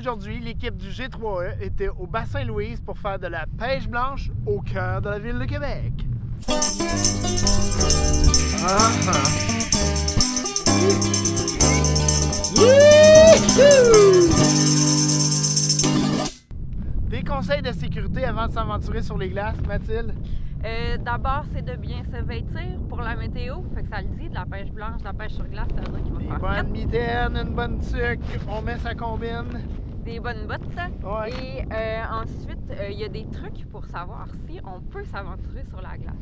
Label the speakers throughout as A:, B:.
A: Aujourd'hui, l'équipe du G3E était au bassin Louise pour faire de la pêche blanche au cœur de la ville de Québec. Des conseils de sécurité avant de s'aventurer sur les glaces, Mathilde?
B: D'abord, c'est de bien se vêtir pour la météo. Fait que ça le dit, de la pêche blanche, de la pêche sur glace, ça veut dire qu'il va
A: Des
B: faire
A: bonnes
B: fret.
A: mitaines, une bonne tuque, on met sa combine.
B: Des bonnes bottes.
A: Ouais.
B: Et ensuite, il y a des trucs pour savoir si on peut s'aventurer sur la glace.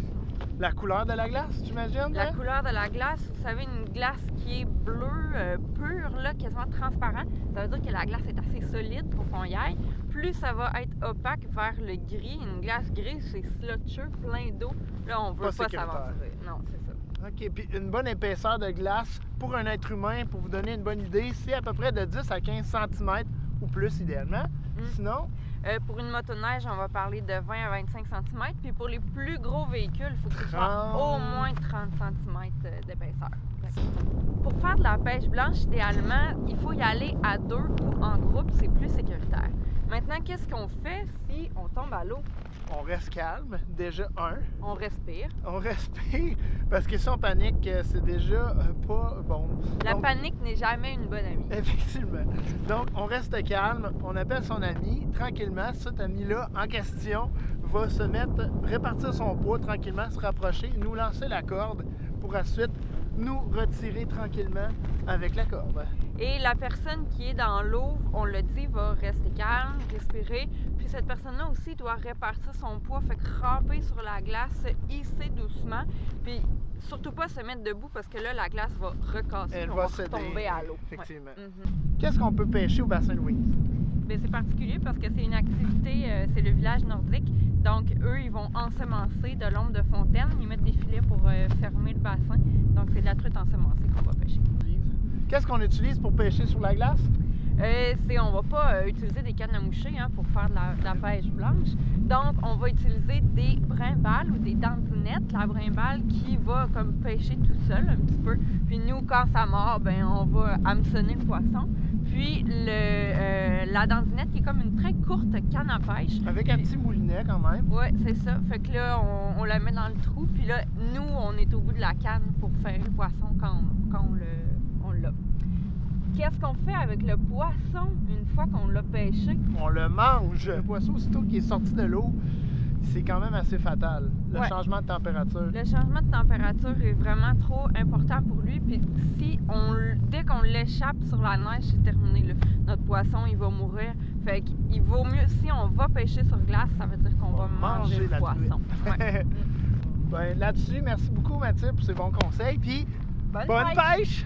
A: La couleur de la glace, j'imagine?
B: La
A: hein?
B: couleur de la glace, vous savez, une glace qui est bleue, pure, là, quasiment transparent, ça veut dire que la glace est assez solide pour qu'on y aille. Plus ça va être opaque vers le gris, une glace grise, c'est slotcheux, plein d'eau. Là, on veut pas
A: sécuritaire.
B: s'aventurer. Non, c'est ça.
A: OK, puis une bonne épaisseur de glace pour un être humain, pour vous donner une bonne idée, c'est à peu près de 10 à 15 cm ou plus idéalement. Sinon,
B: Pour une motoneige, on va parler de 20 à 25 cm. Puis pour les plus gros véhicules, il faut que ce soit au moins 30 cm d'épaisseur. Pour faire de la pêche blanche, idéalement, il faut y aller à deux ou en groupe, c'est plus sécuritaire. Maintenant, qu'est-ce qu'on fait si on tombe à l'eau?
A: on reste calme, déjà un.
B: On respire.
A: On respire, parce que si on panique, c'est déjà pas bon.
B: La
A: Donc,
B: panique n'est jamais une bonne amie.
A: effectivement. Donc, on reste calme, on appelle son ami, tranquillement. Cet ami-là, en question, va se mettre, répartir son poids tranquillement, se rapprocher, nous lancer la corde pour ensuite nous retirer tranquillement avec la corde.
B: Et la personne qui est dans l'eau, on le dit, va rester calme, respirer. Puis cette personne-là aussi doit répartir son poids, fait que ramper sur la glace, hisser doucement. Puis surtout pas se mettre debout parce que là, la glace va recasser.
A: Elle
B: on
A: va
B: va
A: céder,
B: tomber à l'eau.
A: effectivement.
B: Ouais.
A: Qu'est-ce qu'on peut pêcher au bassin Louise?
B: Bien, c'est particulier parce que c'est une activité, c'est le village nordique. Donc, eux, ils vont ensemencer de l'ombre de fontaine. Ils mettent des filets pour fermer le bassin. Donc, c'est de la truite ensemencée qu'on va pêcher.
A: Qu'est-ce qu'on utilise pour pêcher sur la glace?
B: On va pas utiliser des cannes à moucher pour faire de la pêche blanche. Donc, on va utiliser des brimbales ou des dandinettes. La brimbale qui va comme pêcher tout seul un petit peu. Puis nous, quand ça mord, ben on va hameçonner le poisson. Puis la dandinette qui est comme une très courte canne à pêche.
A: Avec un petit moulinet quand même.
B: Oui, c'est ça. Fait que là, on la met dans le trou. Puis là, nous, on est au bout de la canne pour faire le poisson quand on l'a. Qu'est-ce qu'on fait avec le poisson une fois qu'on l'a pêché?
A: On le mange. Le poisson, aussitôt qu'il est sorti de l'eau, c'est quand même assez fatal. Le changement de température.
B: Le changement de température est vraiment trop important pour lui. Puis dès qu'on l'échappe sur la neige, c'est terminé. Là. Notre poisson, il va mourir. Fait qu'il vaut mieux, si on va pêcher sur glace, ça veut dire qu'on va manger le poisson. Ouais.
A: Ben, là-dessus, merci beaucoup Mathilde pour ces bons conseils. Puis, bonne pêche!